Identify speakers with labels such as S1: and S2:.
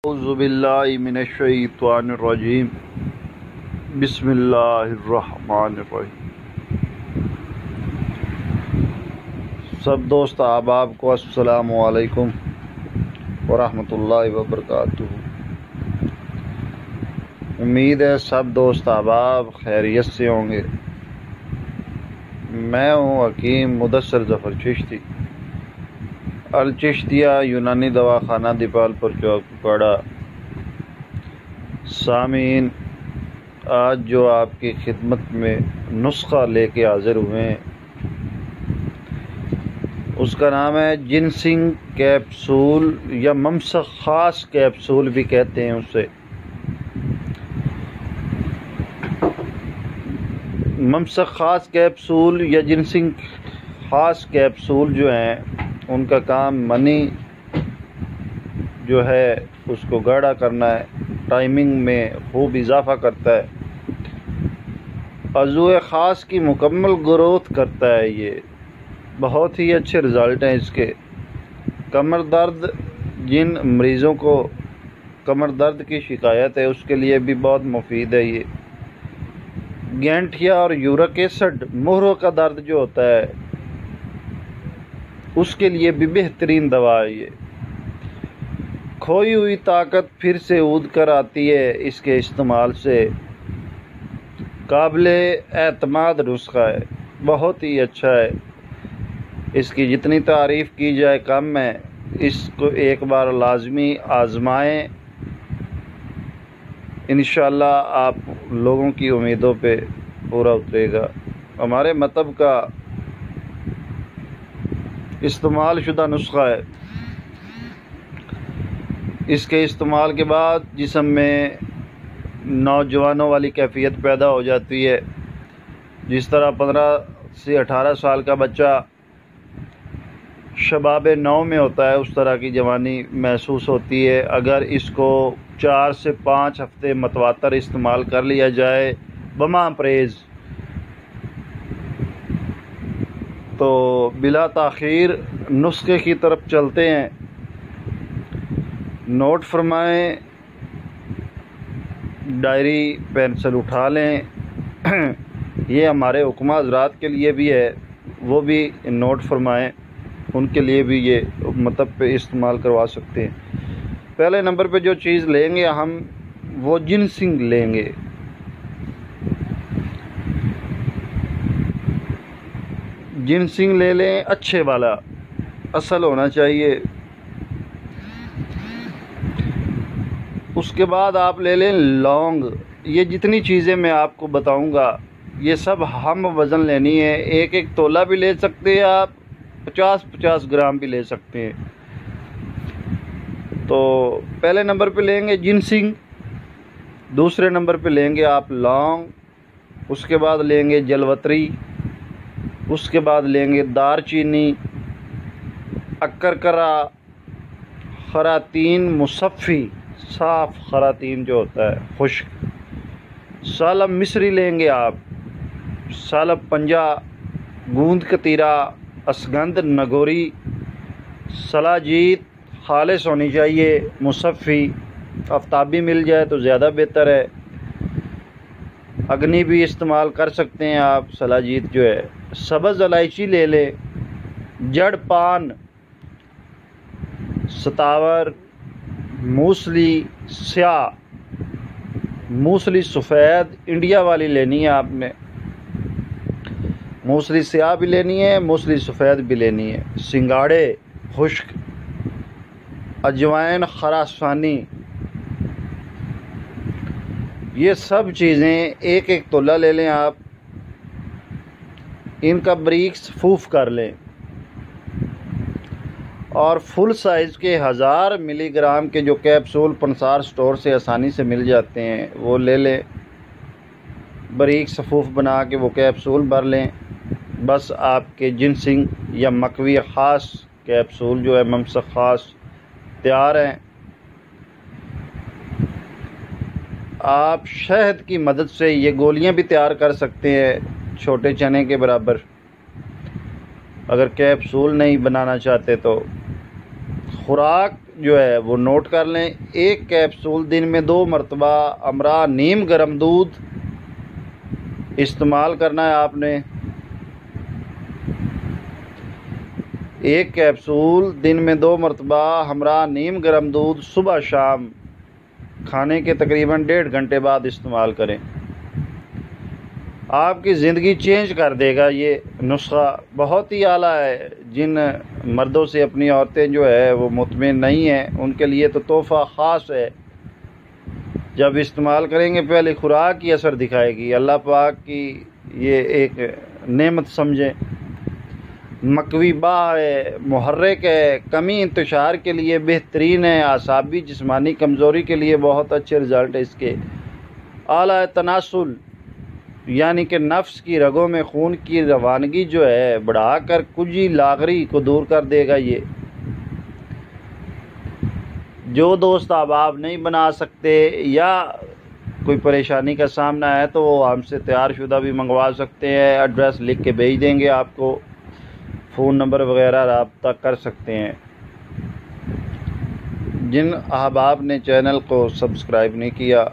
S1: औज़ुबिल्लाहि मिनश्शैतानिर्रजीम बिस्मिल्लाहिर्रहमानिर्रहीम। सब दोस्त अहबाब को अस्सलामु अलैकुम वरहमतुल्लाहि वबरकातुहू। उम्मीद है सब दोस्त अहबाब खैरियत से होंगे। मैं हूँ हकीम मुदस्सर ज़फ़र चिश्ती, अल चिश्तिया यूनानी दवाखाना दीपालपुर चौक पाड़ा। सामीन, आज जो आपकी खिदमत में नुस्खा लेके हाज़िर हुए हैं उसका नाम है जिनसिंग कैप्सूल या ममसक ख़ास कैप्सूल भी कहते हैं उसे। ममसक ख़ास कैप्सूल या जिनसिंग ख़ास कैप्सूल जो हैं उनका काम मनी जो है उसको गाढ़ा करना है, टाइमिंग में खूब इजाफ़ा करता है, अज़ुए ख़ास की मुकम्मल ग्रोथ करता है। ये बहुत ही अच्छे रिज़ल्ट हैं इसके। कमर दर्द, जिन मरीज़ों को कमर दर्द की शिकायत है उसके लिए भी बहुत मुफीद है ये। गैंठिया और यूरिक एसिड, मोहरों का दर्द जो होता है उसके लिए भी बेहतरीन दवा है ये। खोई हुई ताकत फिर से ऊद कर आती है इसके इस्तेमाल से। काबिले एतमाद नुस्खा है, बहुत ही अच्छा है। इसकी जितनी तारीफ़ की जाए कम है। इसको एक बार लाजमी आजमाएं, इंशाअल्लाह आप लोगों की उम्मीदों पे पूरा उतरेगा। हमारे मतब का इस्तेमाल शुदा नुस्खा है। इसके इस्तेमाल के बाद जिस्म में नौजवानों वाली कैफियत पैदा हो जाती है। जिस तरह 15 से 18 साल का बच्चा शबाब नौ में होता है उस तरह की जवानी महसूस होती है। अगर इसको 4 से 5 हफ्ते मतवातर इस्तेमाल कर लिया जाए बमा परहेज़, तो बिला ताख़ीर नुस्खे की तरफ चलते हैं। नोट फरमाएं, डायरी पेंसिल उठा लें। ये हमारे हुक्मा हज़रात के लिए भी है, वो भी नोट फरमाएं, उनके लिए भी ये मतलब पे इस्तेमाल करवा सकते हैं। पहले नंबर पे जो चीज़ लेंगे हम वो जिनसिंग लेंगे। जिनसिंग ले लें, अच्छे वाला, असल होना चाहिए। उसके बाद आप ले लें लौंग। ये जितनी चीज़ें मैं आपको बताऊंगा ये सब हम वज़न लेनी है। एक एक तोला भी ले सकते हैं आप, 50-50 ग्राम भी ले सकते हैं। तो पहले नंबर पे लेंगे जिनसिंग, दूसरे नंबर पे लेंगे आप लौंग, उसके बाद लेंगे जलवतरी, उसके बाद लेंगे दारचीनी, अक्करकरा, खरातीन मुसफ़ी, साफ़ खरातीन जो होता है खुश्क, सालब मिस्री लेंगे आप, सालब पंजा, गूंद कतीरा, असगंध नगोरी, सलाजीत खालिस होनी चाहिए, मुसफ़ी, आफ्ताबी मिल जाए तो ज़्यादा बेहतर है। अग्नि भी इस्तेमाल कर सकते हैं आप, सलाजीत जो है। सब्ज़ इलायची ले लें, जड़ पान, सतावर, मूसली स्याह, मूसली सफ़ेद इंडिया वाली लेनी है आपने। मूसली स्याह भी लेनी है, मूसली सफ़ेद भी लेनी है। सिंगाड़े खुश्क, अजवाइन खरासानी, ये सब चीज़ें एक एक तोला ले लें आप। इनका बारीक सफूफ कर लें और फुल साइज़ के 1000 मिलीग्राम के जो कैप्सूल पंसार स्टोर से आसानी से मिल जाते हैं वो ले लें। बारीक सफूफ बना के वो कैप्सूल भर लें। बस आपके जिनसिंग या मकवी ख़ास कैप्सूल जो है ममसक ख़ास तैयार हैं। आप शहद की मदद से ये गोलियां भी तैयार कर सकते हैं, छोटे चने के बराबर। अगर कैप्सूल नहीं बनाना चाहते तो खुराक जो है वो नोट कर लें। 1 कैप्सूल दिन में 2 मरतबा अमरा नीम गर्म दूध इस्तेमाल करना है आपने। 1 कैप्सूल दिन में 2 मरतबा हमरा नीम गर्म दूध सुबह शाम खाने के तकरीबन 1.5 घंटे बाद इस्तेमाल करें। आपकी ज़िंदगी चेंज कर देगा। ये नुस्खा बहुत ही आला है। जिन मर्दों से अपनी औरतें जो है वो मुतमिन नहीं हैं, उनके लिए तो तोहफ़ा ख़ास है। जब इस्तेमाल करेंगे पहले खुराक की असर दिखाएगी। अल्लाह पाक की ये एक नेमत समझें। मकवी बा है, मुहर्रिक है, कमी इंतशार के लिए बेहतरीन है, आसाबी जिस्मानी कमज़ोरी के लिए बहुत अच्छे रिज़ल्ट है इसके। आला तनासुल यानी कि नफ्स की रगों में खून की रवानगी जो है बढ़ाकर कुजी लागरी को दूर कर देगा। ये जो दोस्त आप नहीं बना सकते या कोई परेशानी का सामना है तो वो हमसे तैयारशुदा भी मंगवा सकते हैं। एड्रेस लिख के भेज देंगे आपको, फ़ोन नंबर वगैरह रब्ता कर सकते हैं। जिन अहबाब ने चैनल को सब्सक्राइब नहीं किया